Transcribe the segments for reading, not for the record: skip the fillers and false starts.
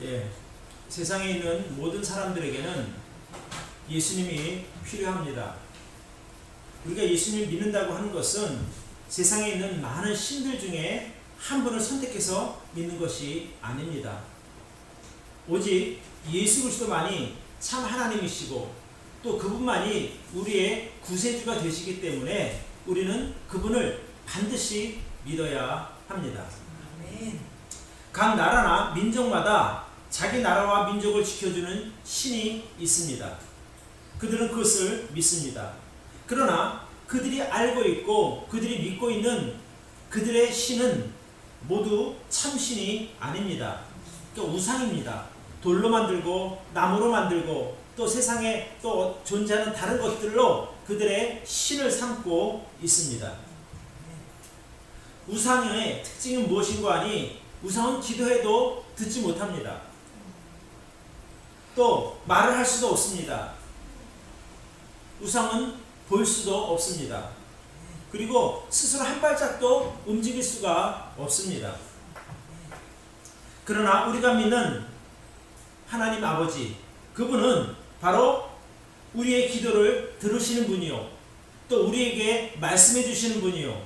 예, 세상에 있는 모든 사람들에게는 예수님이 필요합니다. 우리가 예수님을 믿는다고 하는 것은 세상에 있는 많은 신들 중에 한 분을 선택해서 믿는 것이 아닙니다. 오직 예수 그리스도만이 참 하나님이시고 또 그분만이 우리의 구세주가 되시기 때문에 우리는 그분을 반드시 믿어야 합니다. 아멘. 각 나라나 민족마다 자기 나라와 민족을 지켜주는 신이 있습니다. 그들은 그것을 믿습니다. 그러나 그들이 알고 있고 그들이 믿고 있는 그들의 신은 모두 참신이 아닙니다. 그러니까 우상입니다. 돌로 만들고 나무로 만들고 또 세상에 또 존재하는 다른 것들로 그들의 신을 삼고 있습니다. 우상의 특징은 무엇인가 하니 우상은 기도해도 듣지 못합니다. 또 말을 할 수도 없습니다. 우상은 볼 수도 없습니다. 그리고 스스로 한 발짝도 움직일 수가 없습니다. 그러나 우리가 믿는 하나님 아버지, 그분은 바로 우리의 기도를 들으시는 분이요, 또 우리에게 말씀해 주시는 분이요,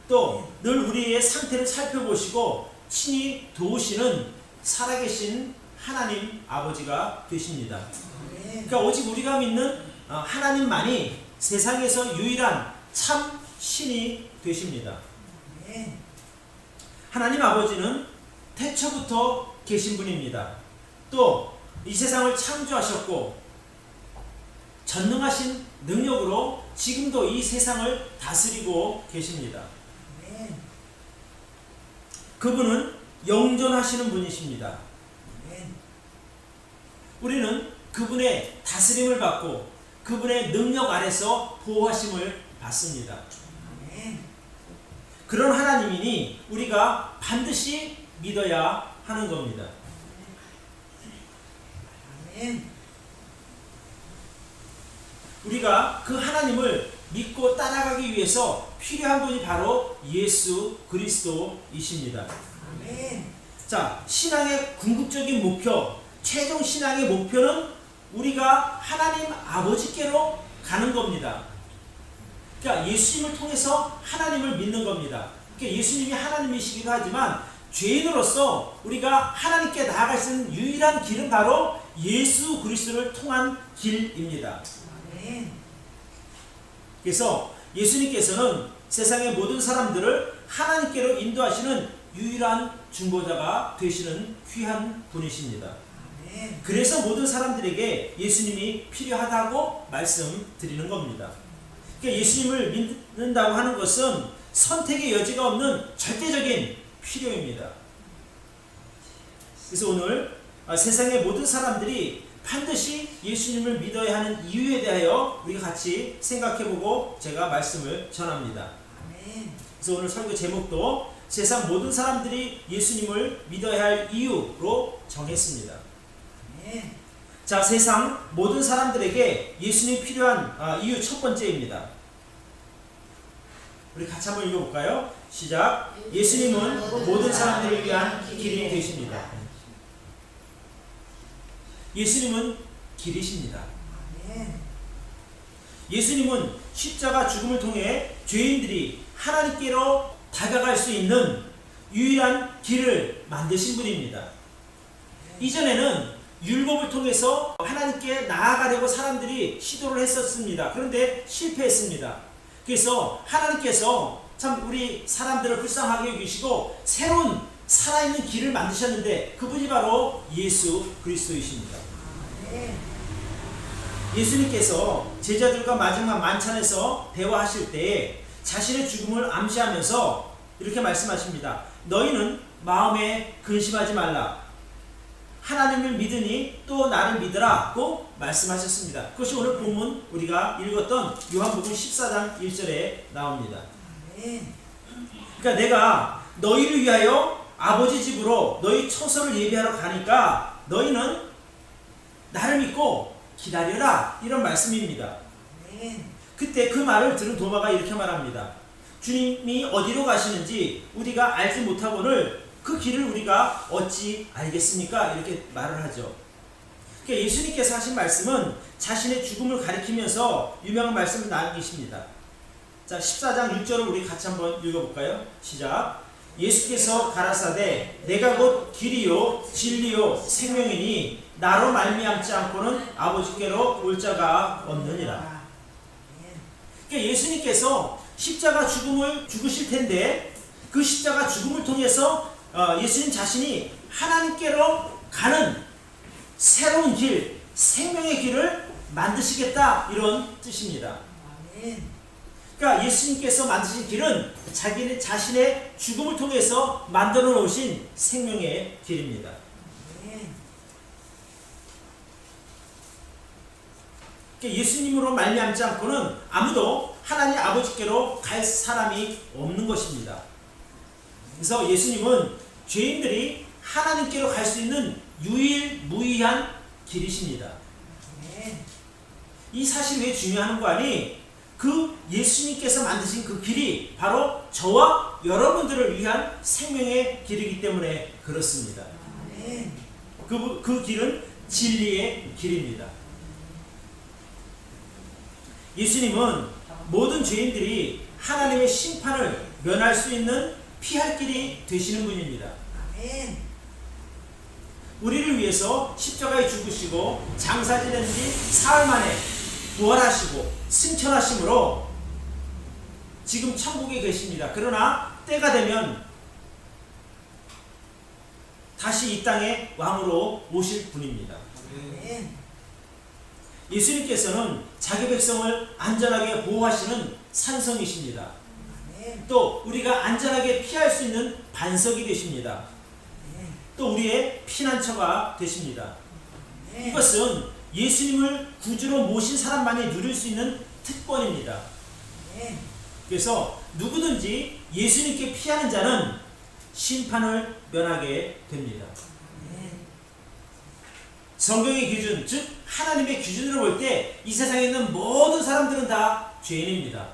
또 늘 우리의 상태를 살펴보시고 친히 도우시는 살아계신 하나님 아버지가 되십니다. 그러니까 오직 우리가 믿는 하나님만이 세상에서 유일한 참 신이 되십니다. 하나님 아버지는 태초부터 계신 분입니다. 또 이 세상을 창조하셨고 전능하신 능력으로 지금도 이 세상을 다스리고 계십니다. 그분은 영존하시는 분이십니다. 우리는 그분의 다스림을 받고 그분의 능력 아래서 보호하심을 받습니다. 그런 하나님이니 우리가 반드시 믿어야 하는 겁니다. 우리가 그 하나님을 믿고 따라가기 위해서 필요한 분이 바로 예수 그리스도이십니다. 자, 신앙의 궁극적인 목표, 최종 신앙의 목표는 우리가 하나님 아버지께로 가는 겁니다. 그러니까 예수님을 통해서 하나님을 믿는 겁니다. 그러니까 예수님이 하나님이시기도 하지만 죄인으로서 우리가 하나님께 나아갈 수 있는 유일한 길은 바로 예수 그리스도를 통한 길입니다. 그래서 예수님께서는 세상의 모든 사람들을 하나님께로 인도하시는 유일한 중보자가 되시는 귀한 분이십니다. 그래서 모든 사람들에게 예수님이 필요하다고 말씀드리는 겁니다. 그러니까 예수님을 믿는다고 하는 것은 선택의 여지가 없는 절대적인 필요입니다. 그래서 오늘 세상의 모든 사람들이 반드시 예수님을 믿어야 하는 이유에 대하여 우리가 같이 생각해보고 제가 말씀을 전합니다. 그래서 오늘 설교 제목도 세상 모든 사람들이 예수님을 믿어야 할 이유로 정했습니다. 자, 세상 모든 사람들에게 예수님이 필요한 이유 첫 번째입니다. 우리 같이 한번 읽어볼까요? 시작. 예수님은 모든 사람들을 위한 길이 되십니다. 예수님은 길이십니다. 예수님은 십자가 죽음을 통해 죄인들이 하나님께로 다가갈 수 있는 유일한 길을 만드신 분입니다. 이전에는 율법을 통해서 하나님께 나아가려고 사람들이 시도를 했었습니다. 그런데 실패했습니다. 그래서 하나님께서 참 우리 사람들을 불쌍하게 여기시고 새로운 살아있는 길을 만드셨는데 그분이 바로 예수 그리스도이십니다. 예수님께서 제자들과 마지막 만찬에서 대화하실 때 자신의 죽음을 암시하면서 이렇게 말씀하십니다. 너희는 마음에 근심하지 말라. 하나님을 믿으니 또 나를 믿으라고 말씀하셨습니다. 그것이 오늘 본문 우리가 읽었던 요한복음 14장 1절에 나옵니다. 그러니까 내가 너희를 위하여 아버지 집으로 너희 처소를 예비하러 가니까 너희는 나를 믿고 기다려라, 이런 말씀입니다. 그때 그 말을 들은 도마가 이렇게 말합니다. 주님이 어디로 가시는지 우리가 알지 못하고는 그 그 길을 우리가 어찌 알겠습니까? 이렇게 말을 하죠. 그러니까 예수님께서 하신 말씀은 자신의 죽음을 가리키면서 유명한 말씀을 남기십니다. 자, 14장 6절을 우리 같이 한번 읽어볼까요? 시작. 예수께서 가라사대 내가 곧 길이요 진리요 생명이니 나로 말미암지 않고는 아버지께로 올 자가 없느니라. 그러니까 예수님께서 십자가 죽음을 죽으실 텐데 그 십자가 죽음을 통해서 예수님 자신이 하나님께로 가는 새로운 길, 생명의 길을 만드시겠다, 이런 뜻입니다. 그러니까 예수님께서 만드신 길은 자기 자신의 죽음을 통해서 만들어 놓으신 생명의 길입니다. 그러니까 예수님으로 말미암지 않고는 아무도 하나님 아버지께로 갈 사람이 없는 것입니다. 그래서 예수님은 죄인들이 하나님께로 갈 수 있는 유일무이한 길이십니다. 이 사실이 왜 중요한 거 아니? 그 예수님께서 만드신 그 길이 바로 저와 여러분들을 위한 생명의 길이기 때문에 그렇습니다. 그 길은 진리의 길입니다. 예수님은 모든 죄인들이 하나님의 심판을 면할 수 있는 피할 길이 되시는 분입니다. 우리를 위해서 십자가에 죽으시고 장사 지낸 지 사흘 만에 부활하시고 승천하심으로 지금 천국에 계십니다. 그러나 때가 되면 다시 이 땅에 왕으로 오실 분입니다. 예수님께서는 자기 백성을 안전하게 보호하시는 산성이십니다. 또 우리가 안전하게 피할 수 있는 반석이 되십니다. 또 우리의 피난처가 되십니다. 이것은 예수님을 구주로 모신 사람만이 누릴 수 있는 특권입니다. 그래서 누구든지 예수님께 피하는 자는 심판을 면하게 됩니다. 성경의 기준, 즉 하나님의 기준으로 볼 때 이 세상에 있는 모든 사람들은 다 죄인입니다.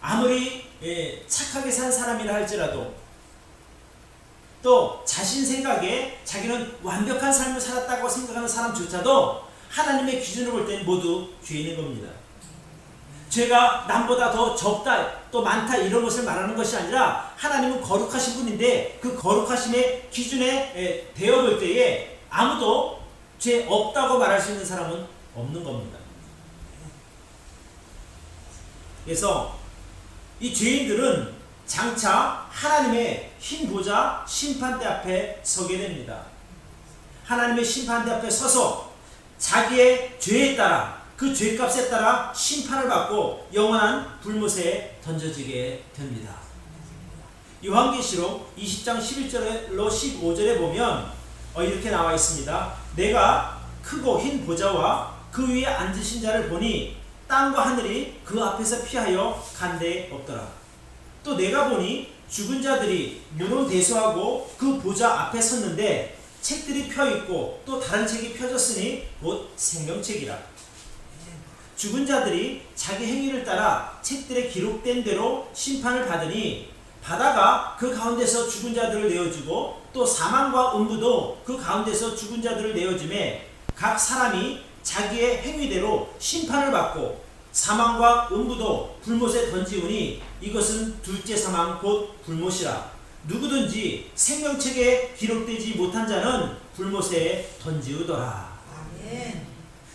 아무리 착하게 산 사람이라 할지라도 또 자신 생각에 자기는 완벽한 삶을 살았다고 생각하는 사람조차도 하나님의 기준으로 볼 때는 모두 죄인인 겁니다. 죄가 남보다 더 적다 또 많다 이런 것을 말하는 것이 아니라 하나님은 거룩하신 분인데 그 거룩하심의 기준에 대어 볼 때에 아무도 죄 없다고 말할 수 있는 사람은 없는 겁니다. 그래서 이 죄인들은 장차 하나님의 흰 보좌 심판대 앞에 서게 됩니다. 하나님의 심판대 앞에 서서 자기의 죄에 따라 그 죄값에 따라 심판을 받고 영원한 불못에 던져지게 됩니다. 요한계시록 20장 11절로 15절에 보면 이렇게 나와 있습니다. 내가 크고 흰 보좌와 그 위에 앉으신 자를 보니 땅과 하늘이 그 앞에서 피하여 간 데 없더라. 또 내가 보니 죽은 자들이 문호대소하고 그 보좌 앞에 섰는데 책들이 펴있고 또 다른 책이 펴졌으니 곧 생명책이라. 죽은 자들이 자기 행위를 따라 책들에 기록된 대로 심판을 받으니 바다가 그 가운데서 죽은 자들을 내어주고 또 사망과 음부도 그 가운데서 죽은 자들을 내어주매 각 사람이 자기의 행위대로 심판을 받고 사망과 음부도 불못에 던지우니 이것은 둘째 사망 곧 불못이라. 누구든지 생명책에 기록되지 못한 자는 불못에 던지우더라. 아멘.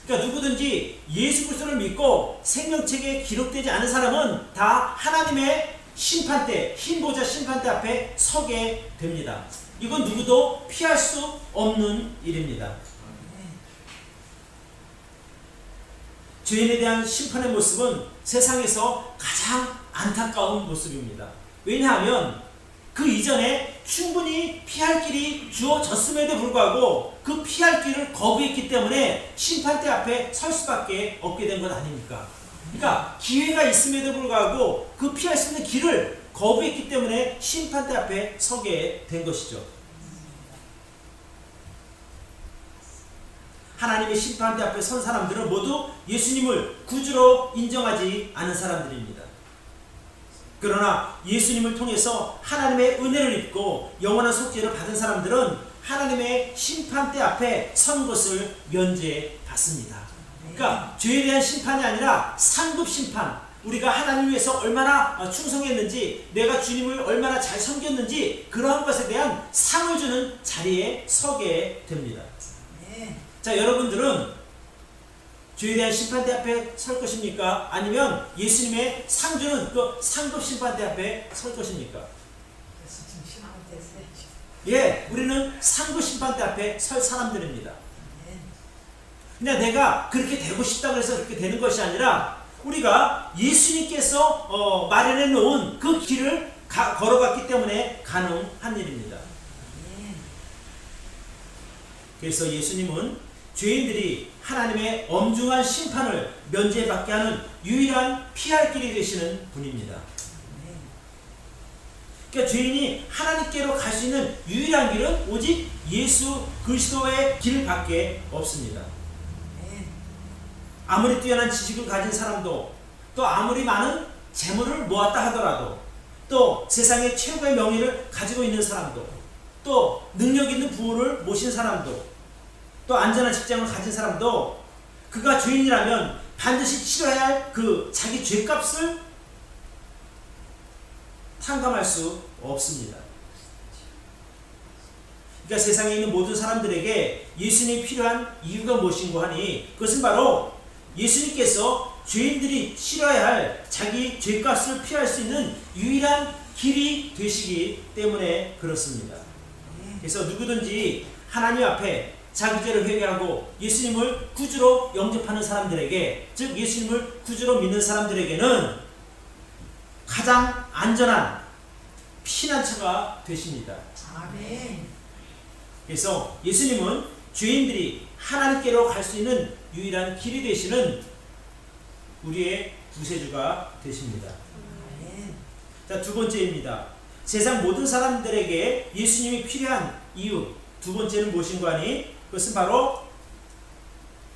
그러니까 누구든지 예수 그리스도를 믿고 생명책에 기록되지 않은 사람은 다 하나님의 심판대, 흰 보좌 심판대 앞에 서게 됩니다. 이건 누구도 피할 수 없는 일입니다. 죄인에 대한 심판의 모습은 세상에서 가장 안타까운 모습입니다. 왜냐하면 그 이전에 충분히 피할 길이 주어졌음에도 불구하고 그 피할 길을 거부했기 때문에 심판대 앞에 설 수밖에 없게 된 것 아닙니까? 그러니까 기회가 있음에도 불구하고 그 피할 수 있는 길을 거부했기 때문에 심판대 앞에 서게 된 것이죠. 하나님의 심판대 앞에 선 사람들은 모두 예수님을 구주로 인정하지 않은 사람들입니다. 그러나 예수님을 통해서 하나님의 은혜를 입고 영원한 속죄를 받은 사람들은 하나님의 심판대 앞에 선 것을 면제받습니다. 그러니까 죄에 대한 심판이 아니라 상급 심판, 우리가 하나님 위해서 얼마나 충성했는지, 내가 주님을 얼마나 잘 섬겼는지 그러한 것에 대한 상을 주는 자리에 서게 됩니다. 자, 여러분들은 죄에 대한 심판대 앞에 설 것입니까? 아니면 예수님의 상 주는 그 상급 심판대 앞에 설 것입니까? 예, 우리는 상급 심판대 앞에 설 사람들입니다. 그냥 내가 그렇게 되고 싶다고 해서 그렇게 되는 것이 아니라 우리가 예수님께서 마련해 놓은 그 길을 걸어갔기 때문에 가능한 일입니다. 그래서 예수님은 죄인들이 하나님의 엄중한 심판을 면제받게 하는 유일한 피할 길이 되시는 분입니다. 그러니까 죄인이 하나님께로 갈 수 있는 유일한 길은 오직 예수 그리스도의 길밖에 없습니다. 아무리 뛰어난 지식을 가진 사람도, 또 아무리 많은 재물을 모았다 하더라도, 또 세상의 최고의 명예를 가지고 있는 사람도, 또 능력 있는 부모를 모신 사람도, 또 안전한 직장을 가진 사람도 그가 죄인이라면 반드시 치러야 할 그 자기 죄값을 탕감할 수 없습니다. 그러니까 세상에 있는 모든 사람들에게 예수님이 필요한 이유가 무엇인고 하니, 그것은 바로 예수님께서 죄인들이 치러야 할 자기 죄값을 피할 수 있는 유일한 길이 되시기 때문에 그렇습니다. 그래서 누구든지 하나님 앞에 자기 죄를 회개하고 예수님을 구주로 영접하는 사람들에게, 즉 예수님을 구주로 믿는 사람들에게는 가장 안전한 피난처가 되십니다. 아멘. 그래서 예수님은 죄인들이 하나님께로 갈 수 있는 유일한 길이 되시는 우리의 구세주가 되십니다. 아멘. 자, 두 번째입니다. 세상 모든 사람들에게 예수님이 필요한 이유, 두 번째는 무엇인고 하니, 그것은 바로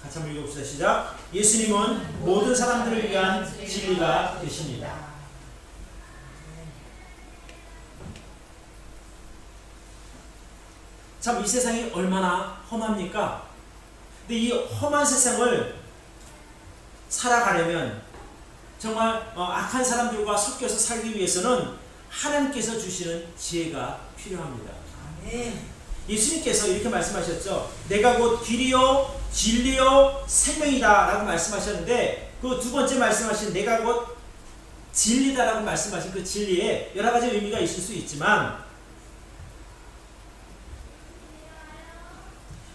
같이 한번 읽어봅시다. 시작. 예수님은 모든 사람들을 위한 진리가 되십니다. 참, 이 세상이 얼마나 험합니까? 근데 이 험한 세상을 살아가려면 정말 악한 사람들과 섞여서 살기 위해서는 하나님께서 주시는 지혜가 필요합니다. 아멘. 예수님께서 이렇게 말씀하셨죠. 내가 곧 길이요 진리요 생명이다 라고 말씀하셨는데, 그 두 번째 말씀하신 내가 곧 진리다 라고 말씀하신 그 진리에 여러 가지 의미가 있을 수 있지만,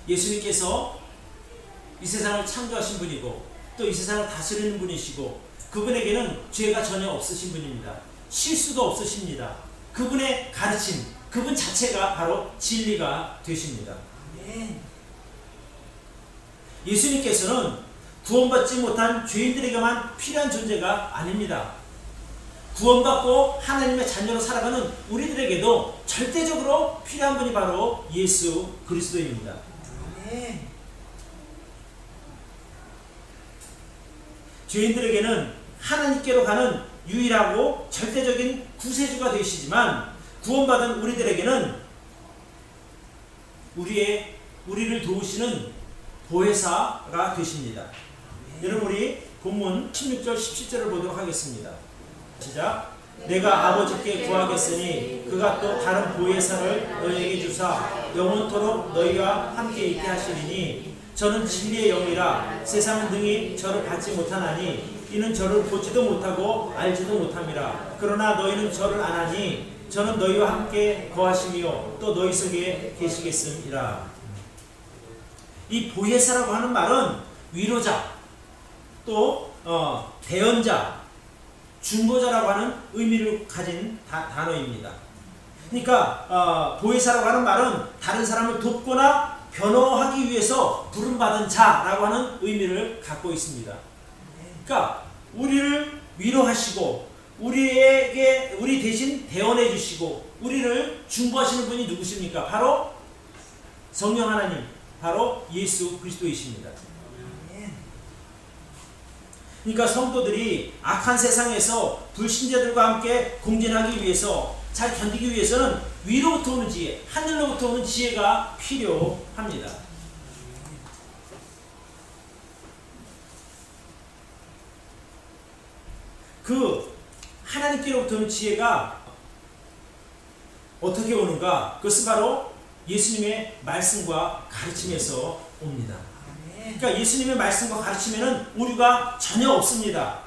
예수님께서 이 세상을 창조하신 분이고 또 이 세상을 다스리는 분이시고, 그분에게는 죄가 전혀 없으신 분입니다. 실수도 없으십니다. 그분의 가르침, 그분 자체가 바로 진리가 되십니다. 예수님께서는 구원받지 못한 죄인들에게만 필요한 존재가 아닙니다. 구원받고 하나님의 자녀로 살아가는 우리들에게도 절대적으로 필요한 분이 바로 예수 그리스도입니다. 죄인들에게는 하나님께로 가는 유일하고 절대적인 구세주가 되시지만, 구원받은 우리들에게는 우리를 도우시는 보혜사가 되십니다. 여러분, 우리 본문 16절 17절을 보도록 하겠습니다. 시작. 내가 아버지께 구하겠으니 그가 또 다른 보혜사를 너희에게 주사 영원토록 너희와 함께 있게 하시리니, 저는 진리의 영이라 세상은 능히 저를 받지 못하나니 이는 저를 보지도 못하고 알지도 못함이라. 그러나 너희는 저를 아나니 저는 너희와 함께 거하시며 또 너희 속에 계시겠음이라. 이 보혜사라고 하는 말은 위로자, 또 대언자, 중보자라고 하는 의미를 가진 단어입니다. 그러니까 보혜사라고 하는 말은 다른 사람을 돕거나 변호하기 위해서 부름받은 자라고 하는 의미를 갖고 있습니다. 그러니까 우리를 위로하시고 우리 대신 대언해 주시고 우리를 중보하시는 분이 누구십니까? 바로 성령 하나님, 바로 예수 그리스도이십니다. 그러니까 성도들이 악한 세상에서 불신자들과 함께 공존하기 위해서, 잘 견디기 위해서는 위로부터 오는 지혜, 하늘로부터 오는 지혜가 필요합니다. 그 하나님께로부터 오는 지혜가 어떻게 오는가? 그것은 바로 예수님의 말씀과 가르침에서 옵니다. 그러니까 예수님의 말씀과 가르침에는 오류가 전혀 없습니다.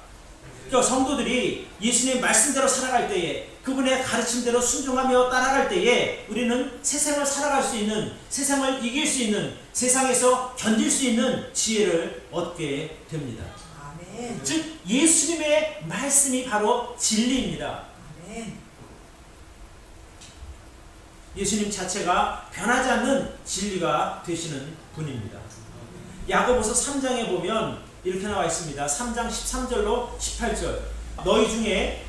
그러니까 성도들이 예수님의 말씀대로 살아갈 때에, 그분의 가르침대로 순종하며 따라갈 때에 우리는 세상을 살아갈 수 있는, 세상을 이길 수 있는, 세상에서 견딜 수 있는 지혜를 얻게 됩니다. 아멘. 즉 예수님의 말씀이 바로 진리입니다. 아멘. 예수님 자체가 변하지 않는 진리가 되시는 분입니다. 야고보서 3장에 보면 이렇게 나와 있습니다. 3장 13절로 18절. 너희 중에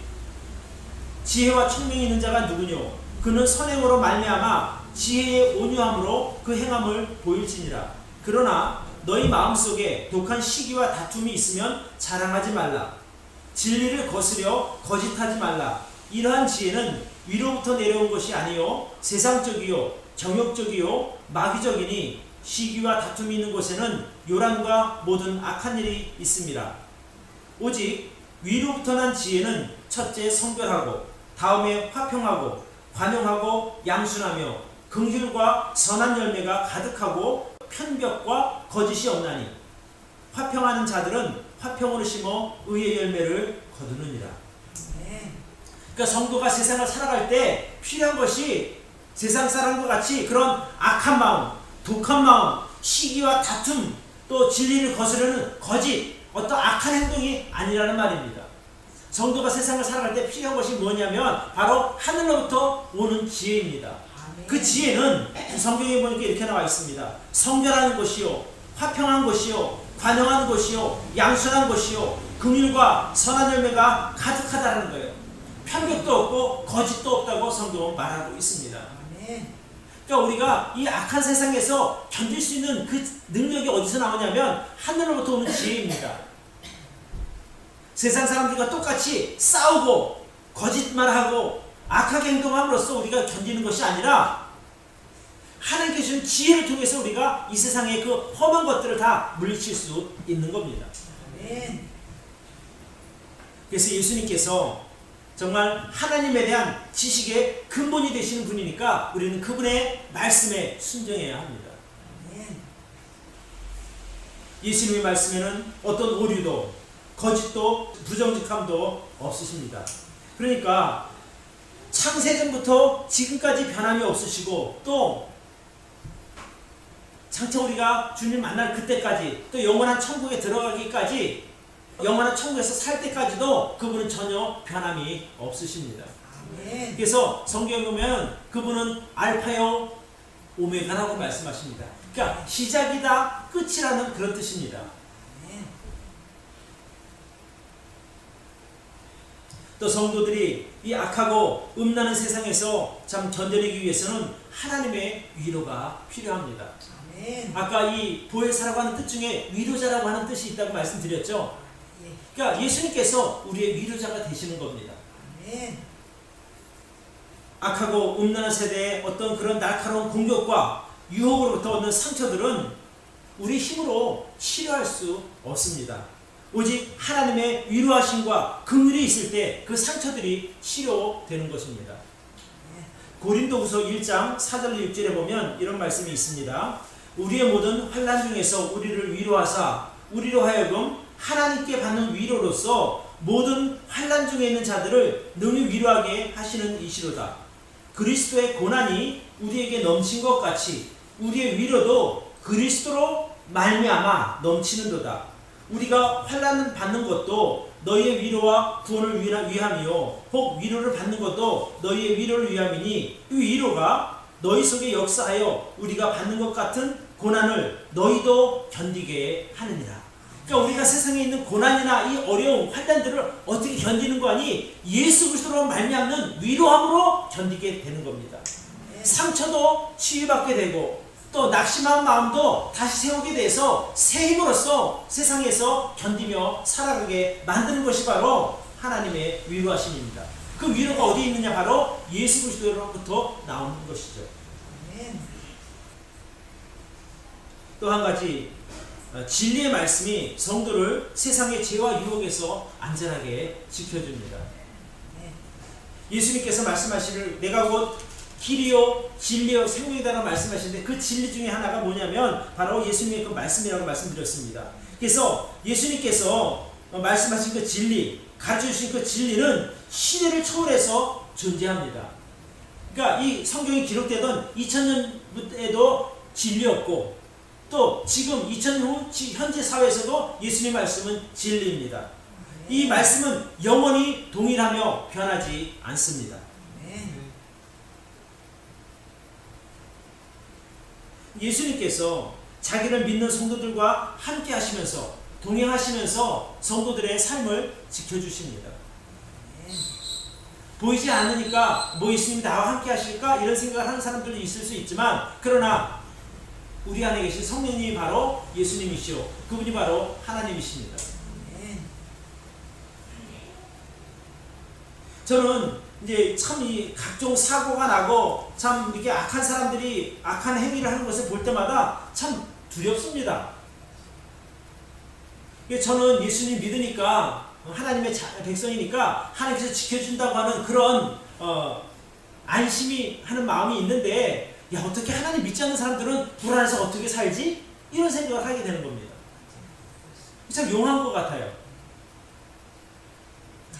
지혜와 총명이 있는 자가 누구뇨? 그는 선행으로 말미암아 지혜의 온유함으로 그 행함을 보일지니라. 그러나 너희 마음속에 독한 시기와 다툼이 있으면 자랑하지 말라. 진리를 거스려 거짓하지 말라. 이러한 지혜는 위로부터 내려온 것이 아니요 세상적이요 정욕적이요 마귀적이니 시기와 다툼이 있는 곳에는 요란과 모든 악한 일이 있습니다. 오직 위로부터 난 지혜는 첫째 성별하고, 다음에 화평하고, 관용하고, 양순하며 긍휼과 선한 열매가 가득하고 편벽과 거짓이 없나니 화평하는 자들은 화평으로 심어 의의 열매를 거두느니라. 그러니까 성도가 세상을 살아갈 때 필요한 것이 세상 사람과 같이 그런 악한 마음, 독한 마음, 시기와 다툼, 또 진리를 거스르는 거짓, 어떤 악한 행동이 아니라는 말입니다. 성도가 세상을 살아갈 때 필요한 것이 뭐냐면 바로 하늘로부터 오는 지혜입니다. 아멘. 그 지혜는 성경에 보니까 이렇게 나와 있습니다. 성결하는 것이요, 화평한 것이요, 관용한 것이요, 양순한 것이요, 긍휼과 선한 열매가 가득하다는 거예요. 편견도 없고 거짓도 없다고 성경은 말하고 있습니다. 아멘. 그러니까 우리가 이 악한 세상에서 견딜 수 있는 그 능력이 어디서 나오냐면 하늘로부터 오는 지혜입니다. 세상 사람들과 똑같이 싸우고 거짓말하고 악하게 행동함으로써 우리가 견디는 것이 아니라 하나님께 주신 지혜를 통해서 우리가 이 세상의 그 험한 것들을 다 물리칠 수 있는 겁니다. 아멘. 그래서 예수님께서 정말 하나님에 대한 지식의 근본이 되시는 분이니까 우리는 그분의 말씀에 순종해야 합니다. 예수님의 말씀에는 어떤 오류도 거짓도 부정직함도 없으십니다. 그러니까 창세전부터 지금까지 변함이 없으시고, 또 장차 우리가 주님 만날 그때까지, 또 영원한 천국에 들어가기까지, 영원한 천국에서 살 때까지도 그분은 전혀 변함이 없으십니다. 아멘. 그래서 성경에 보면 그분은 알파요 오메가라고 말씀하십니다. 그러니까 시작이다 끝이라는 그런 뜻입니다. 아멘. 또 성도들이 이 악하고 음란한 세상에서 참 견뎌내기 위해서는 하나님의 위로가 필요합니다. 아멘. 아까 이 보혜사라고 하는 뜻 중에 위로자라고 하는 뜻이 있다고 말씀드렸죠. 그러니까 예수님께서 우리의 위로자가 되시는 겁니다. 아멘. 악하고 음란한 세대의 어떤 그런 날카로운 공격과 유혹으로부터 얻는 상처들은 우리 힘으로 치료할 수 없습니다. 오직 하나님의 위로하심과 긍휼이 있을 때 그 상처들이 치료되는 것입니다. 고린도후서 1장 4절 6절에 보면 이런 말씀이 있습니다. 우리의 모든 환난 중에서 우리를 위로하사 우리로 하여금 하나님께 받는 위로로서 모든 환난 중에 있는 자들을 능히 위로하게 하시는 이시로다. 그리스도의 고난이 우리에게 넘친 것 같이 우리의 위로도 그리스도로 말미암아 넘치는도다. 우리가 환난을 받는 것도 너희의 위로와 구원을 위함이요 혹 위로를 받는 것도 너희의 위로를 위함이니 이 위로가 너희 속에 역사하여 우리가 받는 것 같은 고난을 너희도 견디게 하느니라. 그러니까 우리가 세상에 있는 고난이나 이 어려움, 환난들을 어떻게 견디는 거 아니? 예수 그리스도로 말미암는 위로함으로 견디게 되는 겁니다. 상처도 치유받게 되고 또 낙심한 마음도 다시 세우게 돼서 새 힘으로써 세상에서 견디며 살아가게 만드는 것이 바로 하나님의 위로하심입니다. 그 위로가 어디에 있느냐? 바로 예수 그리스도로부터 나오는 것이죠. 또 한 가지, 진리의 말씀이 성도를 세상의 죄와 유혹에서 안전하게 지켜줍니다. 예수님께서 말씀하시기를 내가 곧 길이요 진리요 생명이다라고 말씀하시는데 그 진리 중에 하나가 뭐냐면 바로 예수님의 그 말씀이라고 말씀드렸습니다. 그래서 예수님께서 말씀하신 그 진리, 가르쳐주신 그 진리는 시대를 초월해서 존재합니다. 그러니까 이 성경이 기록되던 2000년에도 진리였고 또 지금 2000년 후 현재 사회에서도 예수님의 말씀은 진리입니다. 이 말씀은 영원히 동일하며 변하지 않습니다. 예수님께서 자기를 믿는 성도들과 함께 하시면서 동행하시면서 성도들의 삶을 지켜주십니다. 보이지 않으니까 뭐 예수님이 나와 함께 하실까? 이런 생각을 하는 사람들도 있을 수 있지만 그러나 우리 안에 계신 성령님이 바로 예수님이시오. 그분이 바로 하나님이십니다. 저는 이제 참 이 각종 사고가 나고 참 이렇게 악한 사람들이 악한 행위를 하는 것을 볼 때마다 참 두렵습니다. 저는 예수님 믿으니까 하나님의 백성이니까 하나님께서 지켜준다고 하는 그런 안심이 하는 마음이 있는데 야 어떻게 하나님 믿지 않는 사람들은 불안해서 어떻게 살지? 이런 생각을 하게 되는 겁니다. 참 용한 것 같아요.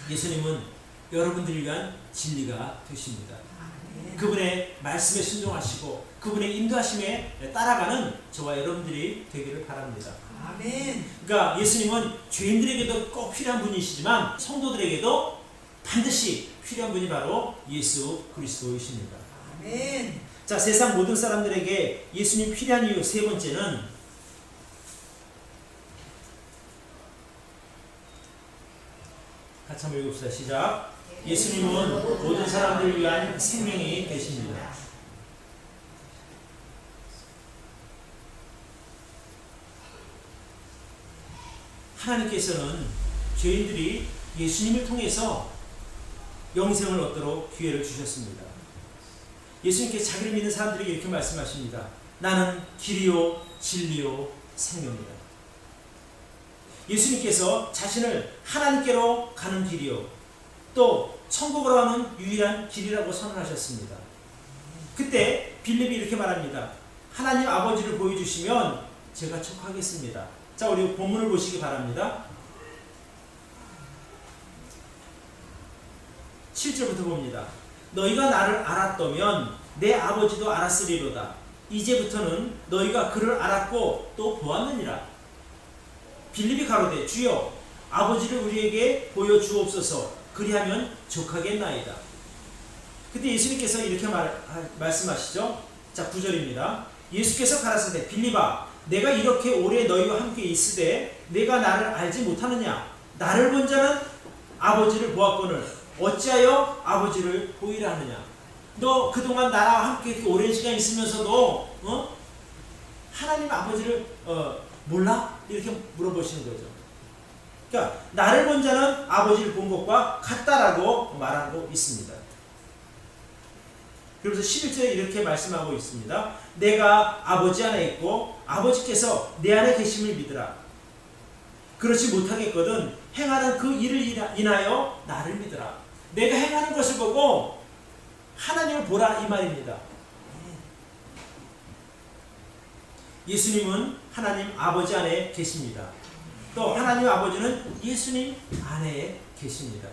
예수님은 여러분들을 위한 진리가 되십니다. 그분의 말씀에 순종하시고 그분의 인도하심에 따라가는 저와 여러분들이 되기를 바랍니다. 아멘. 그러니까 예수님은 죄인들에게도 꼭 필요한 분이시지만 성도들에게도 반드시 필요한 분이 바로 예수 그리스도이십니다. 아멘. 자, 세상 모든 사람들에게 예수님 필요한 이유 세 번째는 같이 한번 읽읍시다. 시작. 예수님은 모든 사람들을 위한 생명이 되십니다. 하나님께서는 죄인들이 예수님을 통해서 영생을 얻도록 기회를 주셨습니다. 예수님께서 자기를 믿는 사람들에게 이렇게 말씀하십니다. 나는 길이요 진리요 생명이다. 예수님께서 자신을 하나님께로 가는 길이요 또 천국으로 가는 유일한 길이라고 선언하셨습니다. 그때 빌립이 이렇게 말합니다. 하나님 아버지를 보여주시면 제가 척하겠습니다. 자, 우리 본문을 보시기 바랍니다. 7절부터 봅니다. 너희가 나를 알았다면 내 아버지도 알았으리로다. 이제부터는 너희가 그를 알았고 또 보았느니라. 빌립이 가로되 주여 아버지를 우리에게 보여주옵소서. 그리하면 족하겠나이다. 그때 예수님께서 이렇게 말씀하시죠. 자, 9절입니다. 예수께서 가라사대 빌립아 내가 이렇게 오래 너희와 함께 있으되 내가 나를 알지 못하느냐? 나를 본 자는 아버지를 보았거늘 어찌하여 아버지를 보이라 하느냐? 너 그동안 나와 함께 이렇게 오랜 시간 있으면서도 하나님 아버지를 몰라? 이렇게 물어보시는 거죠. 그러니까 나를 본 자는 아버지를 본 것과 같다라고 말하고 있습니다. 그래서 11절에 이렇게 말씀하고 있습니다. 내가 아버지 안에 있고 아버지께서 내 안에 계심을 믿으라. 그렇지 못하겠거든 행하는 그 일을 인하여 나를 믿으라. 내가 행하는 것을 보고 하나님을 보라 이 말입니다. 예수님은 하나님 아버지 안에 계십니다. 또 하나님 아버지는 예수님 안에 계십니다.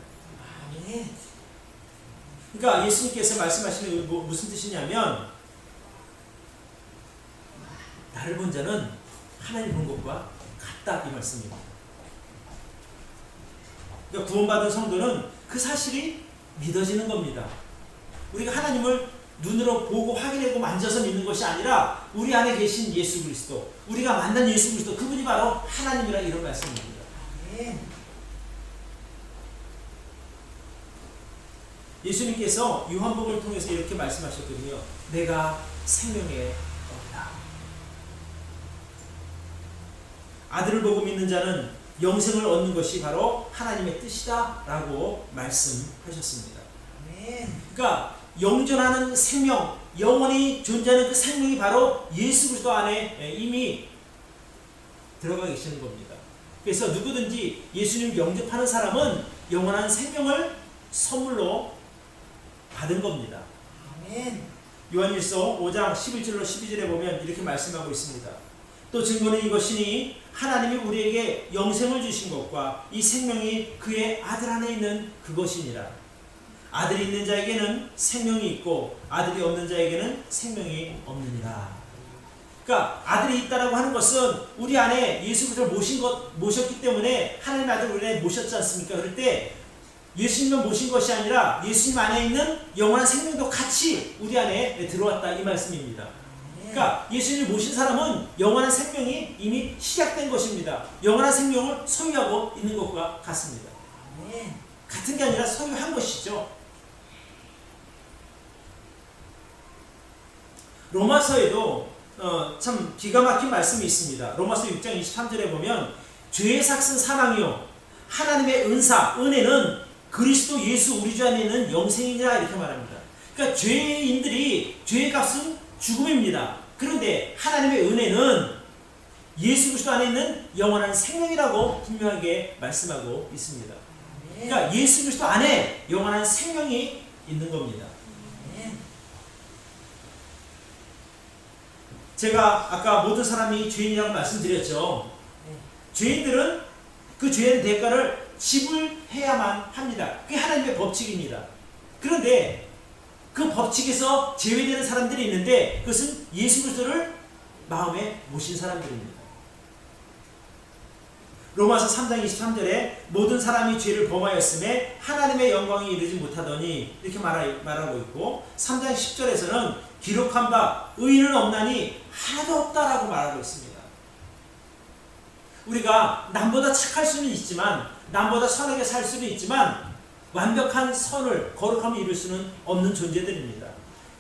그러니까 예수님께서 말씀하시는 게 무슨 뜻이냐면 나를 본 자는 하나님 본 것과 같다 이 말씀입니다. 그러니까 구원받은 성도는 그 사실이 믿어지는 겁니다. 우리가 하나님을 눈으로 보고 확인하고 만져서 믿는 것이 아니라 우리 안에 계신 예수 그리스도, 우리가 만난 예수 그리스도 그분이 바로 하나님이라 이런 말씀입니다. 예수님께서 요한복음을 통해서 이렇게 말씀하셨거든요. 내가 생명의 떡이다. 아들을 보고 믿는 자는 영생을 얻는 것이 바로 하나님의 뜻이다 라고 말씀하셨습니다. 그러니까 영존하는 생명, 영원히 존재하는 그 생명이 바로 예수 그리스도 안에 이미 들어가 계시는 겁니다. 그래서 누구든지 예수님을 영접하는 사람은 영원한 생명을 선물로 받은 겁니다. 요한일서 5장 11절로 12절에 보면 이렇게 말씀하고 있습니다. 또 증거는 이것이니 하나님이 우리에게 영생을 주신 것과 이 생명이 그의 아들 안에 있는 그것이니라. 아들이 있는 자에게는 생명이 있고 아들이 없는 자에게는 생명이 없느니라. 그러니까 아들이 있다라고 하는 것은 우리 안에 예수 그리스도를 모셨기 때문에 하나님의 아들을 우리 안에 모셨지 않습니까? 그럴 때 예수님만 모신 것이 아니라 예수님 안에 있는 영원한 생명도 같이 우리 안에 들어왔다 이 말씀입니다. 그러니까 예수님을 모신 사람은 영원한 생명이 이미 시작된 것입니다. 영원한 생명을 소유하고 있는 것과 같습니다. 같은 게 아니라 소유한 것이죠. 로마서에도 참 기가 막힌 말씀이 있습니다. 로마서 6장 23절에 보면 죄의 삭은 사망이요 하나님의 은혜는 그리스도 예수 우리 주 안에 있는 영생이니라 이렇게 말합니다. 그러니까 죄인들이 죄의 값은 죽음입니다. 그런데 하나님의 은혜는 예수 그리스도 안에 있는 영원한 생명이라고 분명하게 말씀하고 있습니다. 그러니까 예수 그리스도 안에 영원한 생명이 있는 겁니다. 제가 아까 모든 사람이 죄인이라고 말씀드렸죠. 죄인들은 그 죄의 대가를 지불해야만 합니다. 그게 하나님의 법칙입니다. 그런데 그 법칙에서 제외되는 사람들이 있는데 그것은 예수 그리스도를 마음에 모신 사람들입니다. 로마서 3장 23절에 모든 사람이 죄를 범하였음에 하나님의 영광이 이르지 못하더니 이렇게 말하고 있고 3장 10절에서는 기록한 바 의인은 없나니 하나도 없다라고 말하고 있습니다. 우리가 남보다 착할 수는 있지만 남보다 선하게 살 수는 있지만 완벽한 선을 거룩함을 이룰 수는 없는 존재들입니다.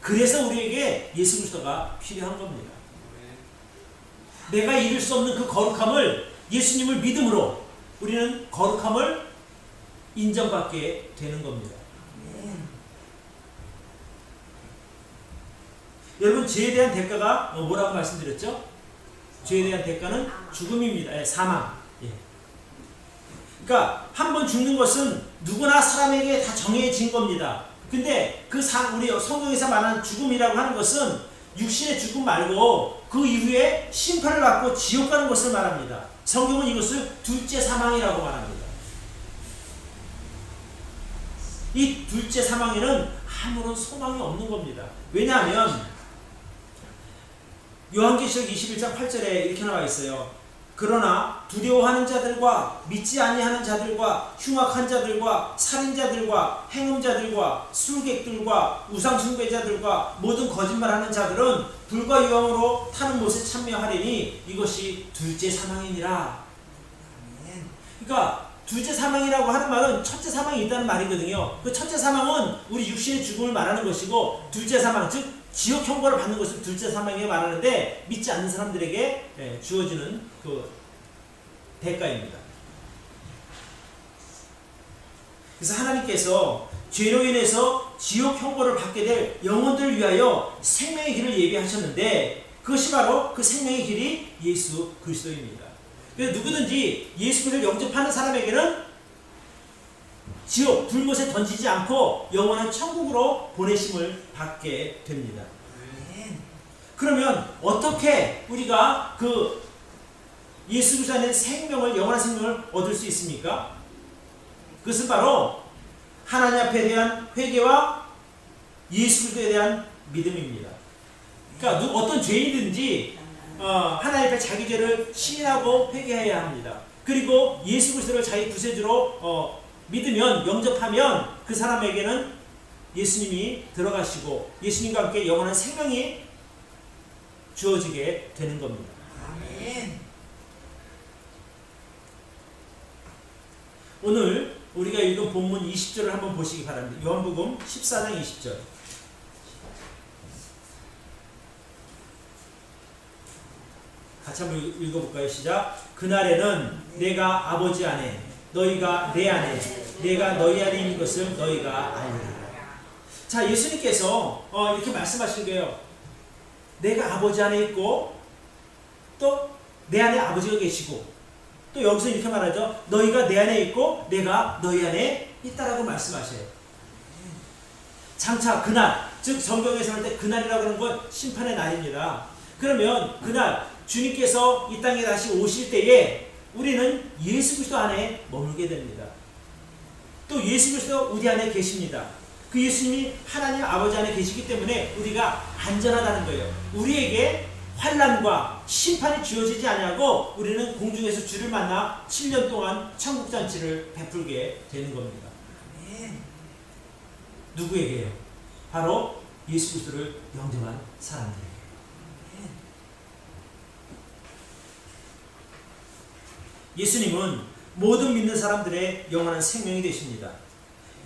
그래서 우리에게 예수 그리스도가 필요한 겁니다. 내가 이룰 수 없는 그 거룩함을 예수님을 믿음으로 우리는 거룩함을 인정받게 되는 겁니다. 여러분 죄에 대한 대가가 뭐라고 말씀드렸죠? 죄에 대한 대가는 죽음입니다. 사망. 그러니까 한 번 죽는 것은 누구나 사람에게 다 정해진 겁니다. 근데 우리 성경에서 말하는 죽음이라고 하는 것은 육신의 죽음 말고 그 이후에 심판을 받고 지옥 가는 것을 말합니다. 성경은 이것을 둘째 사망이라고 말합니다. 이 둘째 사망에는 아무런 소망이 없는 겁니다. 왜냐하면 요한계시록 21장 8절에 이렇게 나와 있어요. 그러나 두려워하는 자들과 믿지 아니하는 자들과 흉악한 자들과 살인자들과 행음자들과 술객들과 우상숭배자들과 모든 거짓말하는 자들은 불과 유황으로 타는 못에 참여하리니 이것이 둘째 사망이니라. 그러니까 둘째 사망이라고 하는 말은 첫째 사망이 있다는 말이거든요. 그 첫째 사망은 우리 육신의 죽음을 말하는 것이고 둘째 사망 즉 지옥 형벌을 받는 것을 둘째 사망이라고 말하는데 믿지 않는 사람들에게 주어지는 그 대가입니다. 그래서 하나님께서 죄로 인해서 지옥 형벌을 받게 될 영혼들을 위하여 생명의 길을 예비하셨는데 그것이 바로 그 생명의 길이 예수 그리스도입니다. 그래서 누구든지 예수 그리스도를 영접하는 사람에게는 지옥 불못에 던지지 않고 영원한 천국으로 보내심을 받게 됩니다. 그러면 어떻게 우리가 그 예수 그리스도 안에 생명을 영원한 생명을 얻을 수 있습니까? 그것은 바로 하나님 앞에 대한 회개와 예수 그리스도에 대한 믿음입니다. 그러니까 어떤 죄인이든지 하나님 앞에 자기 죄를 시인하고 회개해야 합니다. 그리고 예수 그리스도를 자기 구세주로 믿으면 영접하면 그 사람에게는 예수님이 들어가시고 예수님과 함께 영원한 생명이 주어지게 되는 겁니다. 아멘. 오늘 우리가 읽은 본문 20절을 한번 보시기 바랍니다. 요한복음 14장 20절. 같이 한번 읽어볼까요? 시작. 그날에는 내가 아버지 안에 너희가 내 안에 내가 너희 안에 있는 것을 너희가 알리라. 자, 예수님께서 이렇게 말씀하신 거예요. 내가 아버지 안에 있고 또 내 안에 아버지가 계시고 또 여기서 이렇게 말하죠. 너희가 내 안에 있고 내가 너희 안에 있다라고 말씀하셔요. 장차 그날, 즉 성경에서 할 때 그날이라고 하는 건 심판의 날입니다. 그러면 그날 주님께서 이 땅에 다시 오실 때에 우리는 예수 그리스도 안에 머물게 됩니다. 또 예수 그리스도 우리 안에 계십니다. 그 예수님이 하나님 아버지 안에 계시기 때문에 우리가 안전하다는 거예요. 우리에게 환난과 심판이 주어지지 아니하고 우리는 공중에서 주를 만나 7년 동안 천국잔치를 베풀게 되는 겁니다. 누구에게요? 바로 예수 그리스도를 영접한 사람들에게. 예수님은 모든 믿는 사람들의 영원한 생명이 되십니다.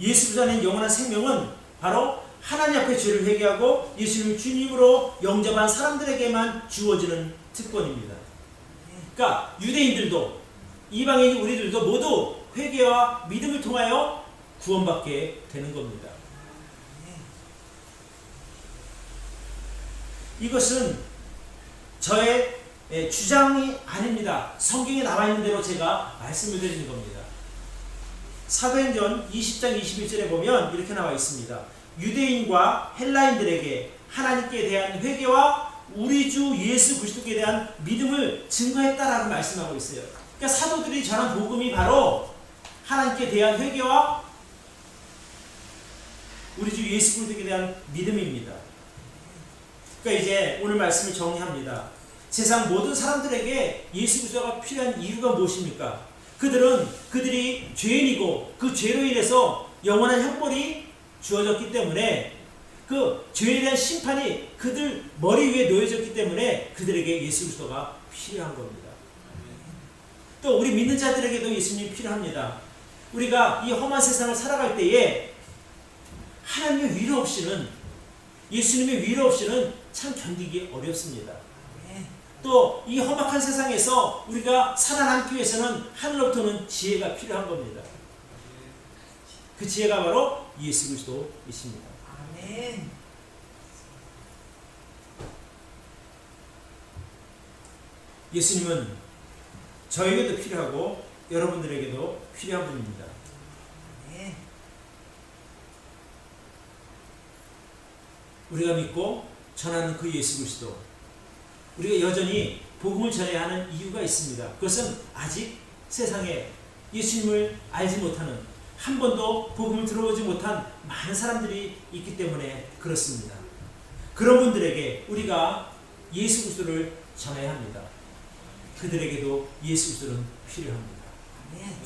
예수 그리스도 안에 영원한 생명은 바로 하나님 앞에 죄를 회개하고 예수님을 주님으로 영접한 사람들에게만 주어지는 특권입니다. 그러니까 유대인들도 이방인 우리들도 모두 회개와 믿음을 통하여 구원받게 되는 겁니다. 이것은 저의 주장이 아닙니다. 성경에 나와 있는 대로 제가 말씀을 드리는 겁니다. 사도행전 20장 21절에 보면 이렇게 나와 있습니다. 유대인과 헬라인들에게 하나님께 대한 회개와 우리 주 예수 그리스도께 대한 믿음을 증거했다라고 말씀하고 있어요. 그러니까 사도들이 전한 복음이 바로 하나님께 대한 회개와 우리 주 예수 그리스도께 대한 믿음입니다. 그러니까 이제 오늘 말씀을 정리합니다. 세상 모든 사람들에게 예수 그리스도가 필요한 이유가 무엇입니까? 그들이 죄인이고 그 죄로 인해서 영원한 형벌이 주어졌기 때문에 그 죄에 대한 심판이 그들 머리 위에 놓여졌기 때문에 그들에게 예수 그리스도가 필요한 겁니다. 또 우리 믿는 자들에게도 예수님이 필요합니다. 우리가 이 험한 세상을 살아갈 때에 하나님의 위로 없이는, 예수님의 위로 없이는 참 견디기 어렵습니다. 또 이 험악한 세상에서 우리가 살아남기 위해서는 하늘로부터는 지혜가 필요한 겁니다. 그 지혜가 바로 예수 그리스도이십니다. 아멘. 예수님은 저에게도 필요하고 여러분들에게도 필요한 분입니다. 아멘. 우리가 믿고 전하는 그 예수 그리스도, 우리가 여전히 복음을 전해야 하는 이유가 있습니다. 그것은 아직 세상에 예수님을 알지 못하는, 한 번도 복음을 들어보지 못한 많은 사람들이 있기 때문에 그렇습니다. 그런 분들에게 우리가 예수 그리스도를 전해야 합니다. 그들에게도 예수 그리스도는 필요합니다. 아멘.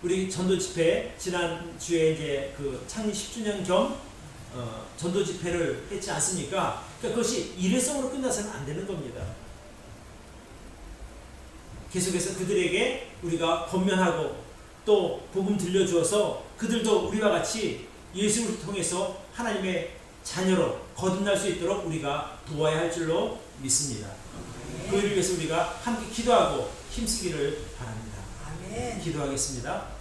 우리 전도 집회 지난주에 이제 그 창립 10주년 겸 전도 집회를 했지 않습니까? 그러니까 그것이 일회성으로 끝나서는 안 되는 겁니다. 계속해서 그들에게 우리가 권면하고 또 복음 들려주어서 그들도 우리와 같이 예수를 통해서 하나님의 자녀로 거듭날 수 있도록 우리가 도와야 할 줄로 믿습니다. 그 일을 위해서 우리가 함께 기도하고 힘쓰기를 바랍니다. 아멘. 기도하겠습니다.